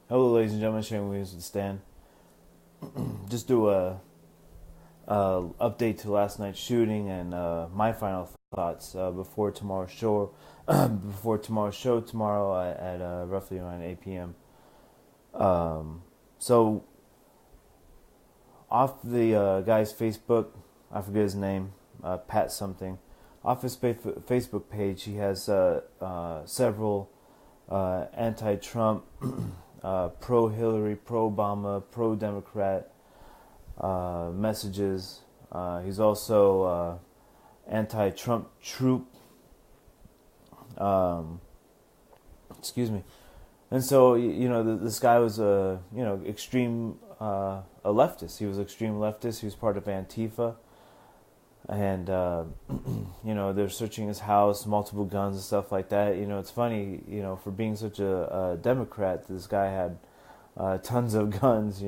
Hello, ladies and gentlemen. Shane Williams with Stan. Just do a update to last night's shooting and my final thoughts before tomorrow's show. Before tomorrow's show tomorrow at roughly around 8 p.m. So off the guy's Facebook, I forget his name, Pat something. Off his Facebook page, he has several anti-Trump, pro-Hillary, pro-Obama, pro-Democrat messages. He's also anti-Trump troop. Excuse me. And so this guy was a extreme a leftist. He was extreme leftist. He was part of Antifa, and they're searching his house, multiple guns and stuff like that. It's funny, for being such a Democrat, this guy had tons of guns.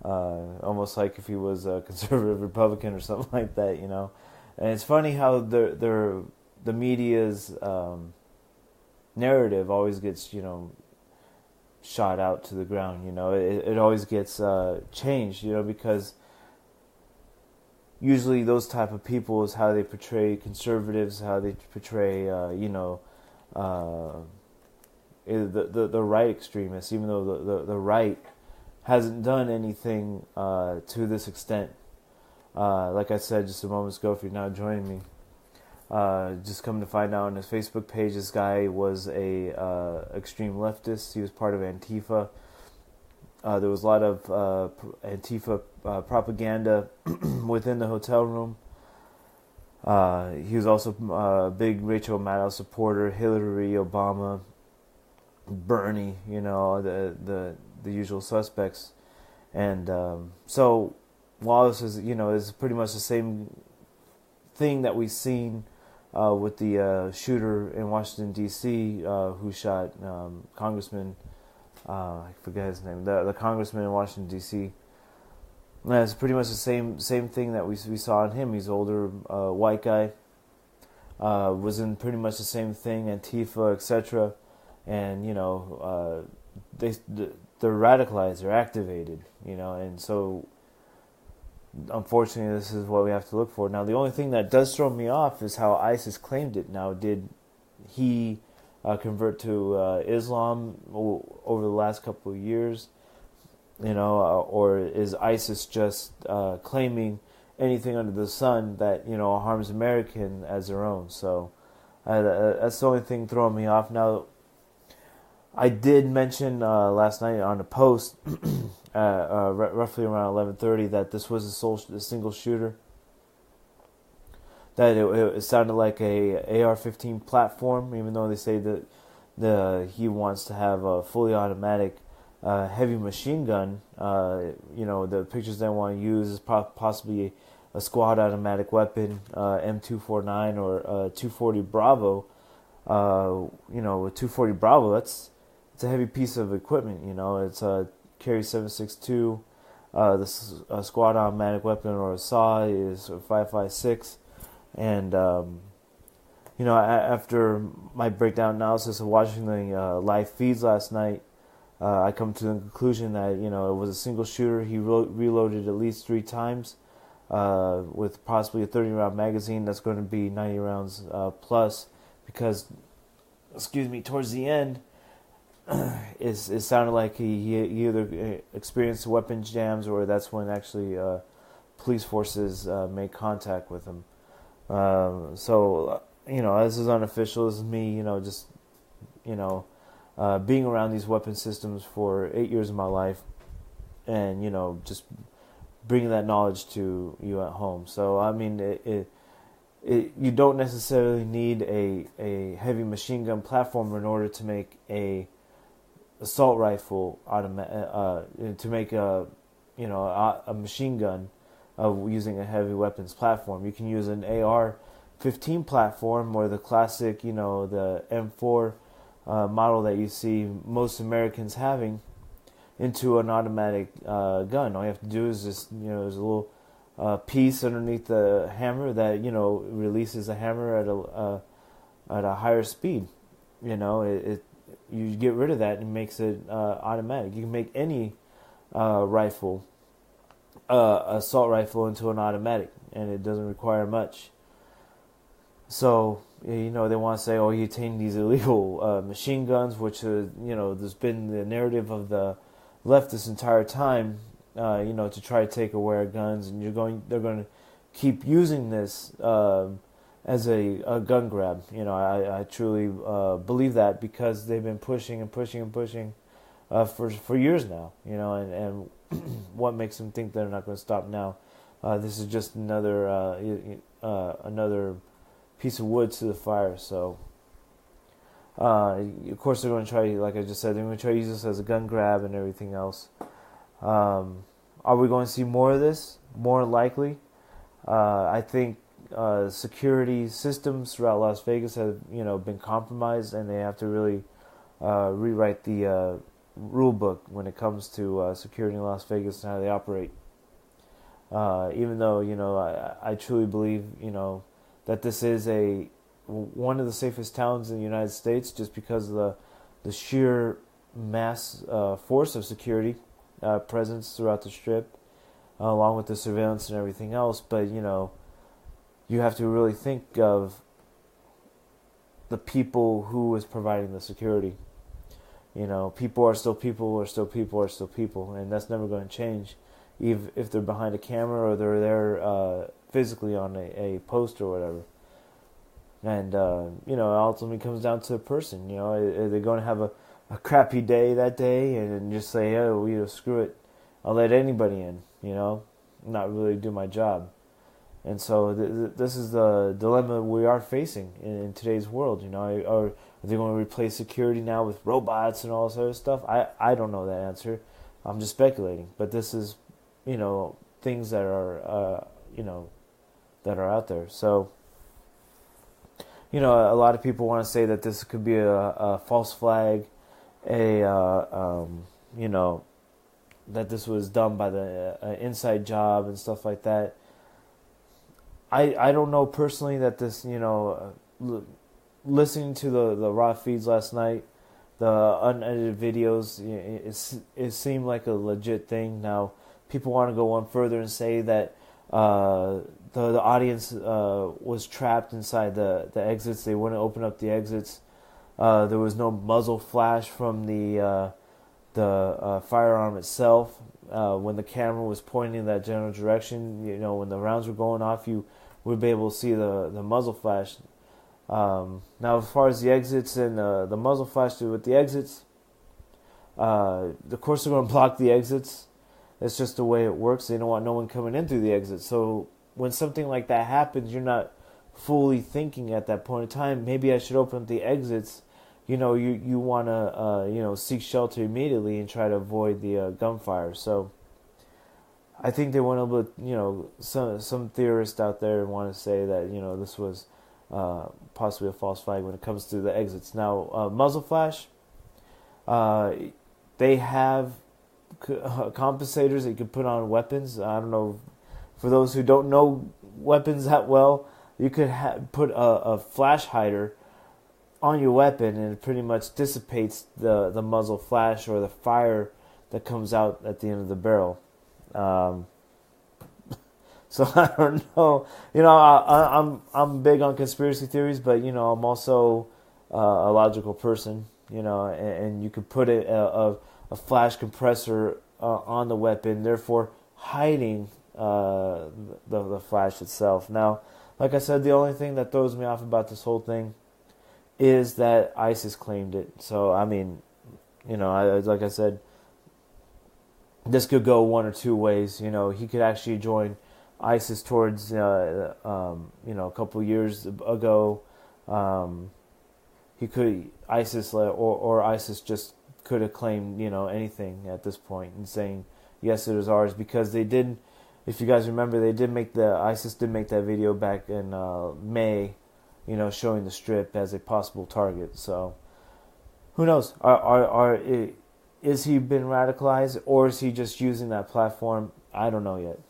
Almost like if he was a conservative Republican or something like that. And it's funny how the media's narrative always gets shot out to the ground. It always gets changed. Because usually those type of people is how they portray conservatives, how they portray the right extremists, even though the right hasn't done anything to this extent. Like I said just a moment ago, if you're now joining me, just come to find out on his Facebook page, this guy was a extreme leftist. He was part of Antifa. There was a lot of Antifa propaganda within the hotel room. He was also a big Rachel Maddow supporter, Hillary, Obama, Bernie, the usual suspects. And so while this is pretty much the same thing that we've seen with the shooter in Washington, D.C., who shot Congressman, I forget his name, the congressman in Washington, D.C. And it's pretty much the same thing that we saw in him. He's an older white guy, was in pretty much the same thing, Antifa, etc. And, they're radicalized, they're activated, and so unfortunately, this is what we have to look for. Now, the only thing that does throw me off is how ISIS claimed it. Now, did he convert to Islam over the last couple of years? Or is ISIS just claiming anything under the sun that harms American as their own? So that's the only thing throwing me off. Now, I did mention last night on a post, roughly around 11:30, that this was a single shooter. That it sounded like a AR-15 platform, even though they say that he wants to have a fully automatic heavy machine gun. The pictures they want to use is possibly a squad automatic weapon, M249 or 240 Bravo. With 240 Bravo, it's a heavy piece of equipment. It's a carry 7.62. The squad automatic weapon or a SAW is 5.56, and after my breakdown analysis of watching the live feeds last night, I come to the conclusion that it was a single shooter. He reloaded at least 3 times with possibly a 30-round magazine. That's going to be 90 rounds plus, because towards the end, it sounded like he either experienced weapons jams, or that's when actually police forces made contact with him. So this is unofficial. This is me, just being around these weapon systems for 8 years of my life, and just bringing that knowledge to you at home. So I mean, you don't necessarily need a heavy machine gun platform in order to make a assault rifle to make a machine gun using a heavy weapons platform. You can use an AR-15 platform, or the classic, the M4 model that you see most Americans having, into an automatic gun. All you have to do is just there's a little piece underneath the hammer that releases the hammer at a higher speed. you get rid of that and makes it automatic. You can make any rifle, assault rifle, into an automatic, and it doesn't require much. So, they want to say, oh, you obtained these illegal machine guns, which, there's been the narrative of the left this entire time, to try to take away our guns, and they're going to keep using this as a gun grab. I truly believe that, because they've been pushing and pushing and pushing for years now, and what makes them think they're not going to stop now? This is just another piece of wood to the fire. So, of course, they're going to try, like I just said, they're going to try to use this as a gun grab and everything else. Are we going to see more of this? More likely. I think security systems throughout Las Vegas have, been compromised, and they have to really rewrite the rule book when it comes to security in Las Vegas and how they operate. Even though, I truly believe, that this is one of the safest towns in the United States, just because of the sheer mass force of security presence throughout the Strip, along with the surveillance and everything else. But you have to really think of the people who is providing the security. People are still people, are still people, are still people, and that's never going to change, if they're behind a camera or they're there physically on a post or whatever. And it ultimately comes down to the person. Are they going to have a crappy day that day and just say, oh, screw it, I'll let anybody in, not really do my job? And so this is the dilemma we are facing in today's world. Are they going to replace security now with robots and all this other stuff? I don't know that answer. I'm just speculating. But this is, things that are, that are out there. So, a lot of people want to say that this could be a false flag, that this was done by the inside job and stuff like that. I don't know personally that this, listening to the raw feeds last night, the unedited videos, it seemed like a legit thing. Now, people want to go one further and say that the audience was trapped inside the exits. They wouldn't open up the exits. There was no muzzle flash from the firearm itself. When the camera was pointing in that general direction, when the rounds were going off, you would be able to see the muzzle flash. Now, as far as the exits and the muzzle flash with the exits, of course they're going to block the exits. It's just the way it works. They don't want no one coming in through the exit. So when something like that happens, you're not fully thinking at that point in time, maybe I should open up the exits. You want to seek shelter immediately and try to avoid the gunfire. So I think they want to, some theorists out there want to say that this was possibly a false flag when it comes to the exits. Now, muzzle flash, they have compensators that you can put on weapons. I don't know, for those who don't know weapons that well, you could put a flash hider on your weapon, and it pretty much dissipates the muzzle flash or the fire that comes out at the end of the barrel. So I don't know. I'm big on conspiracy theories, but I'm also a logical person. And you could put a flash compressor on the weapon, therefore hiding the flash itself. Now, like I said, the only thing that throws me off about this whole thing is that ISIS claimed it. So I mean, like I said, this could go one or two ways. He could actually join ISIS towards a couple years ago. ISIS or ISIS just could have claimed anything at this point and saying yes, it was ours, because they did. If you guys remember, ISIS did make that video back in May, showing the Strip as a possible target. So who knows? Is he been radicalized, or is he just using that platform? I don't know yet,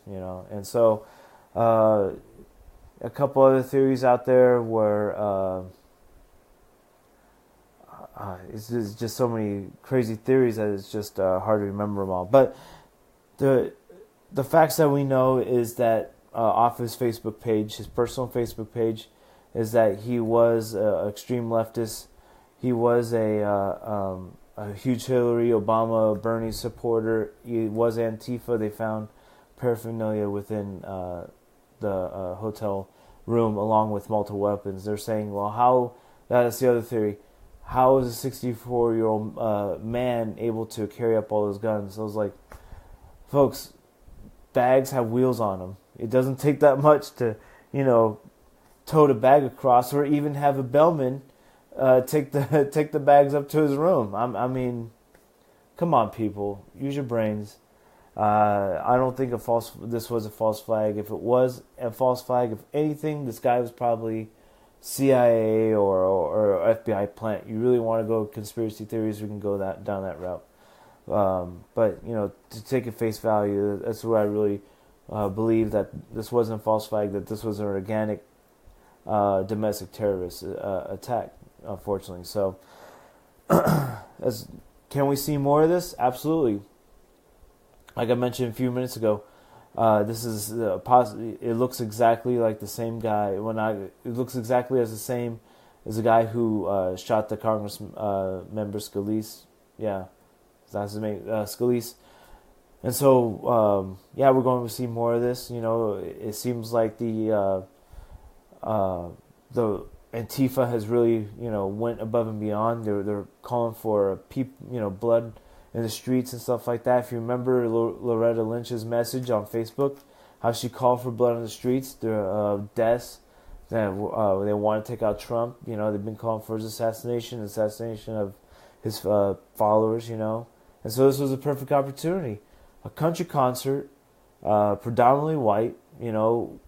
And so, a couple other theories out there were, it's just so many crazy theories that it's just hard to remember them all. But the facts that we know is that off his Facebook page, his personal Facebook page, is that he was an extreme leftist. He was a huge Hillary, Obama, Bernie supporter. He was Antifa. They found paraphernalia within the hotel room along with multiple weapons. They're saying, well, how, that's the other theory, how is a 64-year-old man able to carry up all those guns? I was like, folks, bags have wheels on them. It doesn't take that much to, tote a bag across, or even have a bellman take the bags up to his room. I mean, come on, people, use your brains. I don't think this was a false flag. If it was a false flag, if anything, this guy was probably CIA or FBI plant. You really want to go conspiracy theories, we can go down that route. But to take at face value, that's where I really believe that this wasn't a false flag, that this was an organic domestic terrorist attack, unfortunately. So, can we see more of this? Absolutely. Like I mentioned a few minutes ago, this is it looks exactly like the same guy. It looks exactly as the same as the guy who shot the Congress member Scalise. Yeah, that's his name, Scalise. And so, we're going to see more of this. It seems like the Antifa has really, went above and beyond. They're calling for blood in the streets and stuff like that. If you remember Loretta Lynch's message on Facebook, how she called for blood on the streets, the deaths, that they want to take out Trump. They've been calling for his assassination of his followers. And so this was a perfect opportunity. A country concert, predominantly white. You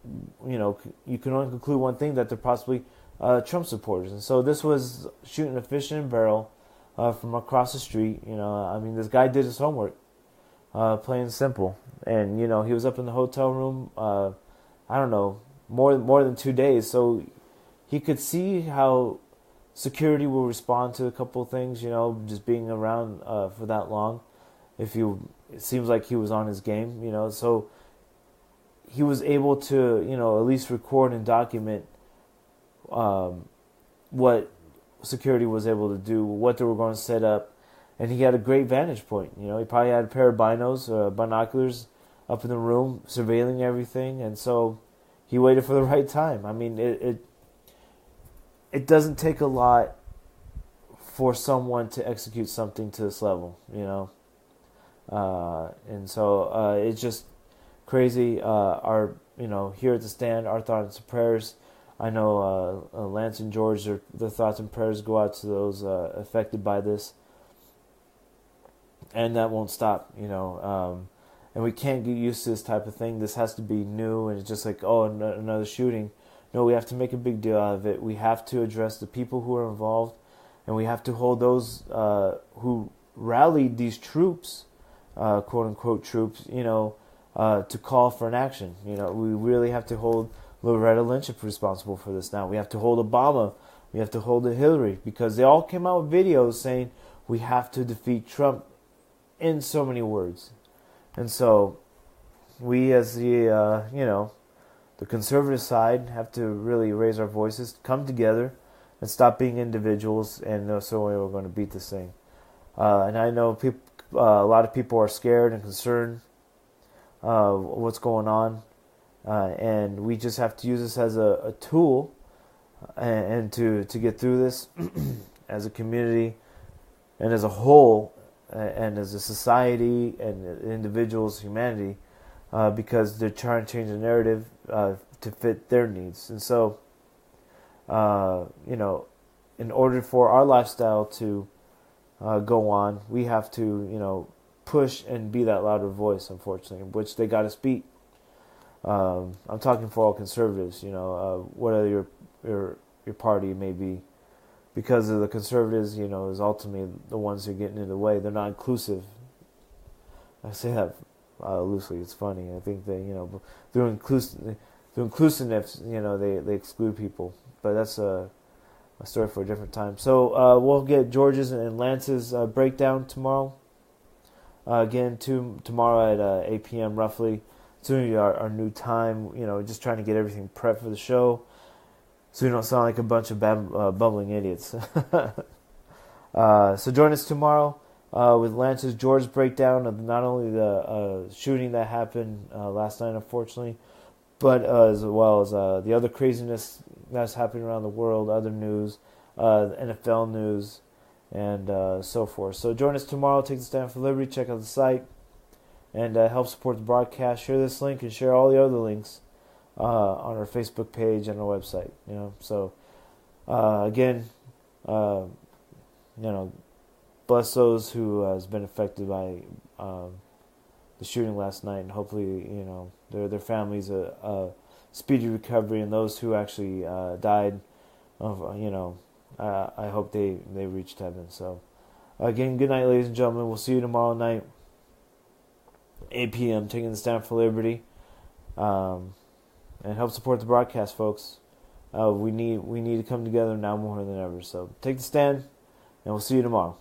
can only conclude one thing, that they're possibly Trump supporters. And so this was shooting a fish in a barrel from across the street. This guy did his homework, plain and simple. And he was up in the hotel room. I don't know, more than 2 days. So he could see how security will respond to a couple of things. Just being around for that long. It seems like he was on his game. So he was able to at least record and document what security was able to do, what they were going to set up, and he had a great vantage point. He probably had a pair of binoculars up in the room, surveilling everything, and so he waited for the right time. I mean, it doesn't take a lot for someone to execute something to this level, and so it's just crazy. Our here at the stand, our thoughts and prayers. I know Lance and George, their thoughts and prayers go out to those affected by this. And that won't stop, and we can't get used to this type of thing. This has to be new, and it's just like, another shooting. No, we have to make a big deal out of it. We have to address the people who are involved, and we have to hold those who rallied these troops, quote-unquote troops, to call for an action. We really have to hold Loretta Lynch responsible for this now. We have to hold Obama. We have to hold Hillary, because they all came out with videos saying we have to defeat Trump in so many words. And so we as the conservative side have to really raise our voices, come together, and stop being individuals, and that's the way we're going to beat this thing. And I know a lot of people are scared and concerned what's going on. And we just have to use this as a tool and to get through this as a community and as a whole and as a society and individuals, humanity, because they're trying to change the narrative to fit their needs. And so, in order for our lifestyle to go on, we have to, push and be that louder voice, unfortunately, which they got to speak. I'm talking for all conservatives, whatever your party may be, because of the conservatives, is ultimately the ones who are getting in the way. They're not inclusive. I say that loosely. It's funny. I think they, through inclusiveness, they exclude people. But that's a story for a different time. So we'll get George's and Lance's breakdown tomorrow. Again, tomorrow at 8 p.m. roughly. Soon our new time. Just trying to get everything prepped for the show, so you don't sound like a bunch of bumbling idiots. So join us tomorrow with Lance's George breakdown of not only the shooting that happened last night, unfortunately, but as well as the other craziness that's happening around the world, other news, NFL news, and so forth. So join us tomorrow. Take the stand for liberty. Check out the site and help support the broadcast. Share this link and share all the other links on our Facebook page and our website. So again, bless those who has been affected by the shooting last night, and hopefully, their families a speedy recovery, and those who actually died, I hope they reached heaven. So, again, good night, ladies and gentlemen. We'll see you tomorrow night, 8 p.m. Taking the stand for liberty, and help support the broadcast, folks. We need to come together now more than ever. So, take the stand, and we'll see you tomorrow.